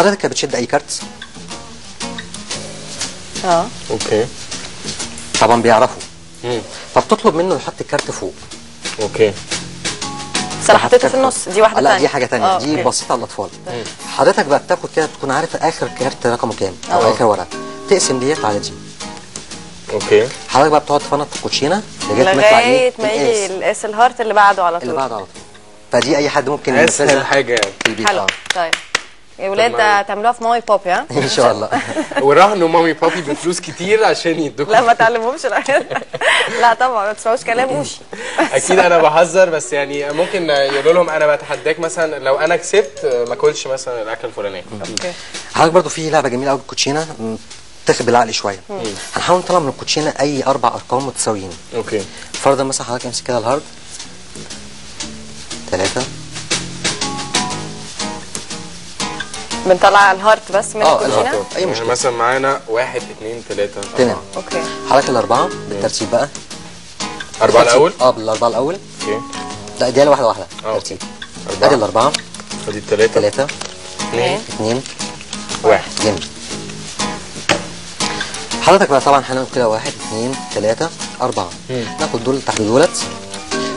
حضرتك بتشد اي كارت. اوكي. طبعا بيعرفوا. فبتطلب منه يحط الكارت فوق. اوكي. بس انا حطيته في النص، دي واحده ثانيه. لا دي حاجه ثانيه، دي بسيطه على الاطفال. حضرتك بقى بتاخد كده تكون عارف اخر كارت رقمه كام او اخر ورقه، تقسم ديت على دي. اوكي. حضرتك بقى بتقعد تفنط في الكوتشينه لغايه ما يجي القاس الهارت اللي بعده على طول. فدي اي حد ممكن اسهل حاجه يعني في البيت. حلو. طيب يا ولاد تعملوها في مامي بابي. ها ان شاء الله. وراهنوا مامي بابي بفلوس كتير عشان يدوكوا. لا ما تعلمهمش لا طبعا ما تسمعوش كلام وشي. اكيد انا بهزر، بس يعني ممكن يقولوا لهم انا بتحداك مثلا لو انا كسبت ما اكلش مثلا الاكل الفلاني. اوكي. حضرتك برضو في لعبه جميله قوي بالكوتشينه تاخد بالعقل شويه. هنحاول نطلع من الكوتشينه اي 4 ارقام متساويين. اوكي. فرضا مثلا حضرتك امسك كده الهارد 3. بنطلع الهارت بس من الكوتشينه. اي مشكله. مثلا معانا 1 2 3 تمام. اوكي. حضرتك الاربعه بالترتيب بقى. 4 الاول. بالاربعه الاول. اوكي. لا دي واحده واحده ترتيب. ادي الاربعه. ادي الثلاثه. 3 2 1. جميل. حضرتك بقى طبعا هنعمل كده 1 2 3 4. ناخد دول تحت دولت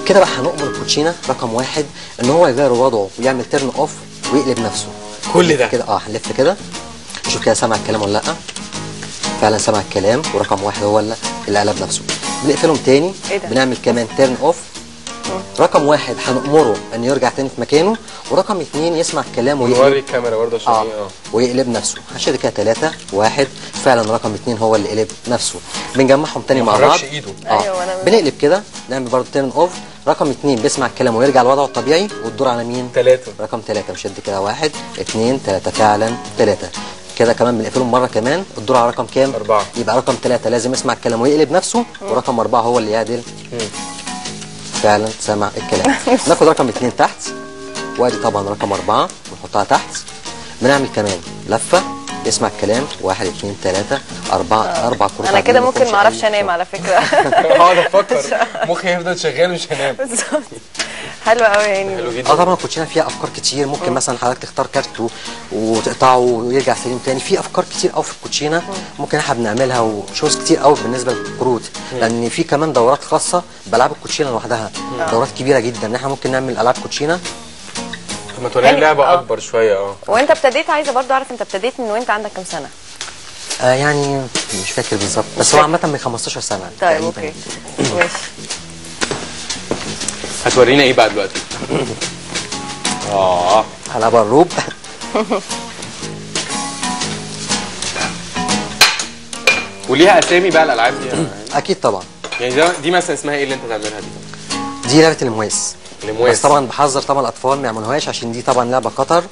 كده بقى. هنؤمر الكوتشينه رقم 1 ان هو يغير وضعه ويعمل تيرن اوف ويقلب نفسه. كل ده كده هنلف كده نشوف كده سمع الكلام ولا لا. فعلا سمع الكلام ورقم 1 هو اللي قلب نفسه. بنقفلهم تاني. بنعمل كمان تيرن اوف. رقم 1 هنأمره ان يرجع تاني في مكانه، ورقم 2 يسمع الكلام ويوري الكاميرا برضه عشان ويقلب نفسه. هنشد كده 3 1. فعلا رقم 2 هو اللي قلب نفسه. بنجمعهم تاني مع بعض. ايده. بنقلب كده نعمل برضه تيرن اوف. رقم 2 بيسمع الكلام ويرجع لوضعه الطبيعي، والدور على مين؟ 3. رقم 3 نشد كده 1 2 3 فعلا 3 كده. كمان بنقفلهم مره كمان. الدور على رقم كام؟ 4. يبقى رقم 3 لازم يسمع الكلام ويقلب نفسه، ورقم 4 هو اللي يعدل. فعلا سمع الكلام. ناخد رقم 2 تحت، وادي طبعا رقم 4 ونحطها تحت. بنعمل كمان لفه يسمع الكلام 1 2 3 4 كروت. انا كده ممكن ما اعرفش انام على فكره. هقعد افكر مخي هيفضل شغال مش هنام. بالظبط. حلوه قوي يعني. حلو جدا. طبعا الكوتشينه فيها افكار كتير. ممكن مثلا حضرتك تختار كارت وتقطعه ويرجع سليم تاني. في افكار كتير قوي في الكوتشينه ممكن احنا بنعملها، وشوز كتير قوي بالنسبه للكروت. لان في كمان دورات خاصه بالعاب الكوتشينه لوحدها. دورات كبيره جدا ان احنا ممكن نعمل العاب كوتشينه. ما توريني لعبه اكبر شويه. وانت ابتديت، عايزه برضو اعرف انت ابتديت من وانت عندك كام سنه؟ يعني مش فاكر بالظبط، بس هو عامه من 15 سنه. طيب اوكي ماشي. هتورينا ايه بقى دلوقتي؟ هلعب الروب. وليها اسامي بقى الالعاب دي؟ اكيد طبعا. يعني دي مثلا اسمها ايه اللي انت تعملها دي؟ دي لعبه المواس. المواس. بس طبعا بحذر طبعا الاطفال ما يعملوهاش عشان دي طبعا لعبه خطر.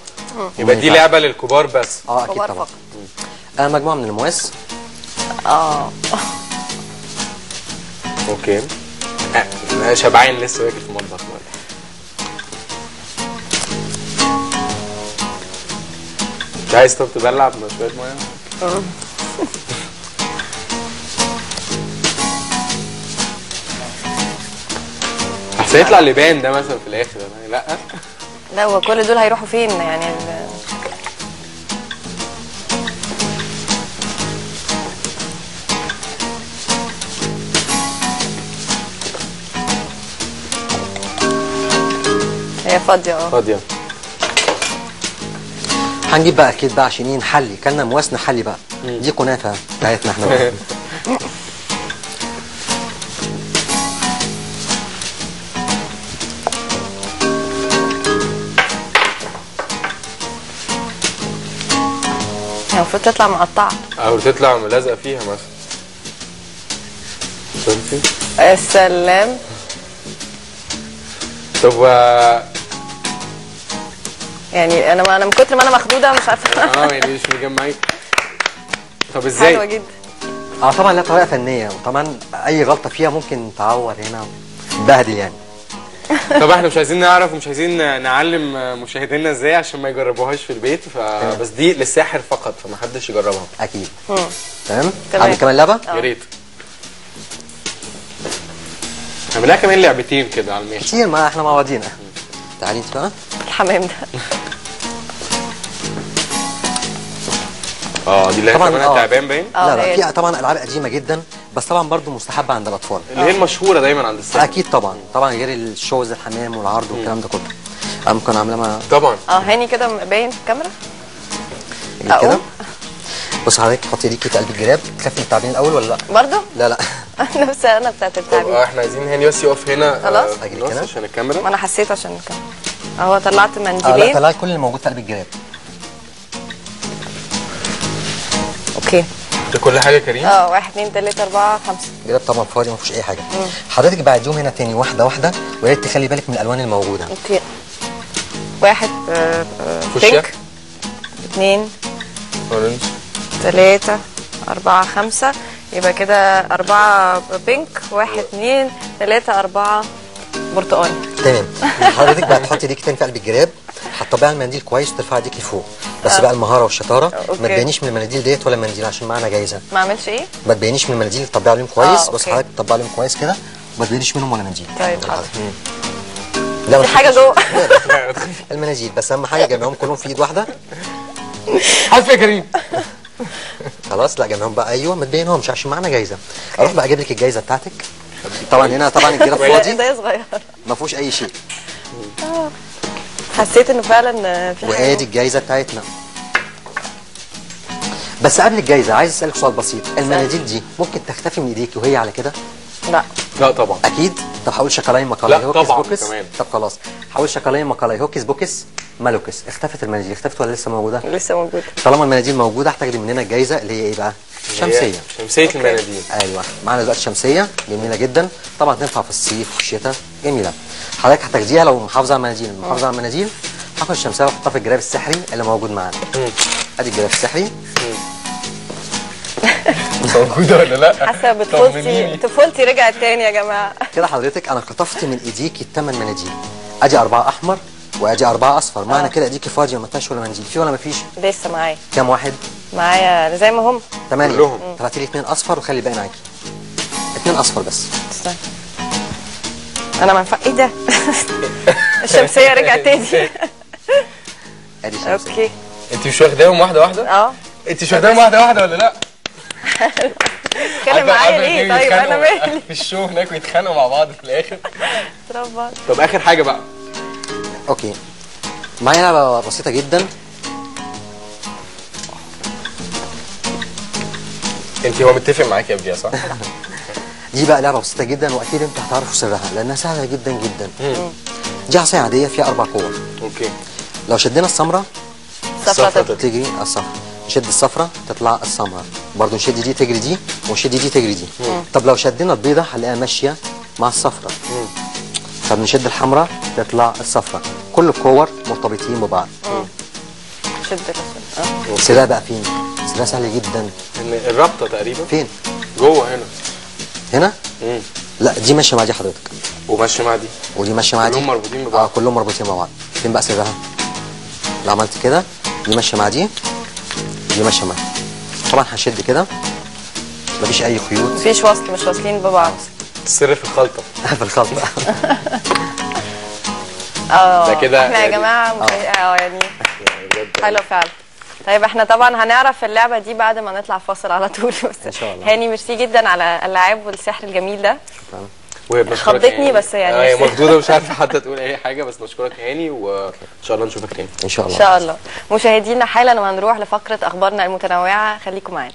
يبقى دي لعبه للكبار بس. اكيد طبعا. مجموعه من المواس. اوكي. شبعان لسه واكل في المطبخ. مش عايز تبلع بشويه ميه؟ احسن يطلع لبان ده مثلا في الاخر. لا هو كل دول هيروحوا فين يعني؟ هي فاضيه. فاضيه. هنجيب بقى اكيد بقى عشان نحلي. كلنا مواس نحلي بقى. دي كنافه بتاعتنا احنا بقى. المفروض تطلع مقطعه او تطلع ملازقه فيها مثلا. فهمتي؟ السلام. طب يعني انا من كتر ما انا مخدوده مش عارفه. يعني مش مجمعين. طب ازاي؟ حلوه جدا. طبعا لها طريقه فنيه، وطبعا اي غلطه فيها ممكن تعور هنا بهدل يعني. طب احنا مش عايزين نعرف ومش عايزين نعلم مشاهدينا ازاي عشان ما يجربوهاش في البيت، بس دي للساحر فقط فما حدش يجربها. اكيد. تمام. عندك كمان لعبه؟ يا ريت. نعملها كمان لعبتين كده على الماشي. كتير، ما احنا مع بعضينا. تعالي انت بقى. الحمام ده. دي اللي هي طبعاً، طبعا تعبان باين. لا هي لا، في طبعا العاب قديمه جدا بس طبعا برضو مستحبه عند الاطفال. اللي هي المشهوره دايما عند السن. اكيد طبعا غير الشوز الحمام والعرض والكلام ده كله. انا ممكن اعملها مع طبعا. هاني كده باين في الكاميرا. كده. بص حضرتك حطي ايديكي في قلب الجراب. تخافي من التعبين الاول ولا لا؟ برضه؟ لا نفس انا بتاعت طب التعبين. احنا عايزين هاني بس يقف هنا خلاص. في النص عشان الكاميرا. ما انا حسيت عشان الكاميرا اهو. طلعت لا، منديلين. طلعي كل اللي موجود في قلب الجراب. اوكي. ده كل حاجه كريم. 1 2 3 4 5. الجراب طبعا فاضي ما فيهوش اي حاجه. حضرتك بعديهم هنا تاني واحده واحده، ويا ريت تخلي بالك من الالوان الموجوده. اوكي. 1 فوشيا. بينك. 2 اورنج. 3 4 5. يبقى كده 4 بينك 1 2 3 4 برتقاني. تمام. حضرتك بقى تحطي ايديك تاني في قلب الجراب، هتطبقي على المنديل كويس وترفعي ايديكي فوق. بس بقى المهاره والشطاره ما تبينيش من المناديل ديت ولا المنديل عشان معانا جايزه. ما اعملش ايه؟ ما تبينيش من المناديل، تطبقي عليهم كويس. بس أوكي. حضرتك تطبقي عليهم كويس كده وما تبينيش منهم ولا منديل. طيب حاضر. لا في حاجه جوه. المناديل بس اهم حاجه جمعهم كلهم في ايد واحده. حذف يا كريم. خلاص. لا جمعهم بقى. ايوه ما تبينهمش عشان معانا جايزه. اروح بقى اجيب لك الجايزه بتاعتك. طبعا هنا طبعا الجراب فاضي ده صغير. ما فيهوش اي شيء. حسيت انه فعلا في حاجه. وادي الجايزه بتاعتنا. بس قبل الجايزه عايز اسالك سؤال بسيط. المناديل دي ممكن تختفي من ايديك وهي على كده؟ لا. لا طبعا. اكيد. طب حاول شكلاين مقالاي لا هوكس طبعاً بوكس. كمان. طب خلاص حاول شكلاين مقالاي هوكس بوكس مالوكس. اختفت المناديل. اختفت ولا لسه موجوده؟ لسه موجوده. طالما المناديل موجوده هتاخدي مننا الجايزه اللي هي ايه بقى؟ شمسيه. شمسيه المناديل. ايوه معانا دلوقتي شمسيه جميله جدا. طبعا تنفع في الصيف وفي الشتاء. جميله. حضرتك هتاخديها لو محافظه على المناديل. محافظه على المناديل هاخد الشمسيه واحطها في الجراب السحري اللي موجود معانا. ادي الجراب السحري. موجوده ولا لا؟ حاسه بطفولتي. طفولتي رجعت تاني يا جماعه. كده حضرتك انا خطفت من ايديكي الثمان مناديل. ادي 4 احمر وادي 4 اصفر. معنى كده ايديكي فاضيه ما فيهاش ولا منديل. في ولا ما فيش؟ لسه معايا. كام واحد؟ معايا زي ما هم 8. كلهم. طلعتي لي 2 اصفر وخلي الباقي معاكي. 2 اصفر بس. استنى. انا ما ايه ده؟ الشمسيه رجعت تاني. ادي شمسيه. اوكي. انت مش واخداهم واحده واحده؟ انت مش واخداهم واحده واحده ولا لا؟ اتكلم معايا ليه؟ طيب انا مالي. في الشو هناك ويتخانقوا مع بعض في الاخر. اضرب بعض. طب اخر حاجه بقى. اوكي. معايا لعبه بسيطه جدا. انت هو متفق معاكي يا بديع صح؟ دي بقى لعبه بسيطه جدا واكيد انتوا هتعرفوا سرها لانها سهله جدا جدا. دي عصايه عاديه فيها 4 كور. اوكي. لو شدينا السمراء صفرة تجري الصفرا. نشد الصفرا تطلع السمراء. برضه نشد دي تجري دي ونشد دي تجري دي. طب لو شدينا البيضه هنلاقيها ماشيه مع الصفرا. طب نشد الحمراء تطلع الصفرا. كل الكور مرتبطين ببعض. شد الأسود. سرها بقى فين؟ سرها سهل جدا. الرابطه تقريبا فين؟ جوه هنا. هنا؟ لا دي ماشيه مع دي حضرتك. وماشيه مع دي. ودي ماشيه مع دي. كلهم مربوطين ببعض. كلهم مربوطين مع بعض. فين بقى سرها؟ لو عملت كده دي ماشيه مع دي دي ماشيه مع دي. طبعا هشد كده مفيش اي خيوط. مفيش وصل. مش واصلين ببعض. السر في الخلطه. في الخلطه. ده كده احنا يا جماعه يعني حلو فعلا. طيب احنا طبعا هنعرف اللعبه دي بعد ما نطلع فاصل على طول. بس ان شاء الله. هاني ميرسي جدا على الالعاب والسحر الجميل ده. شكرا. وهي بنشكرك خضتني يعني. بس يعني هي مخضوضه مش عارفه حتى تقول اي حاجه بس نشكرك يا هاني وان شاء الله نشوفك تاني. ان شاء الله. ان شاء الله. مشاهدينا حالا وهنروح لفقره اخبارنا المتنوعه. خليكم معانا.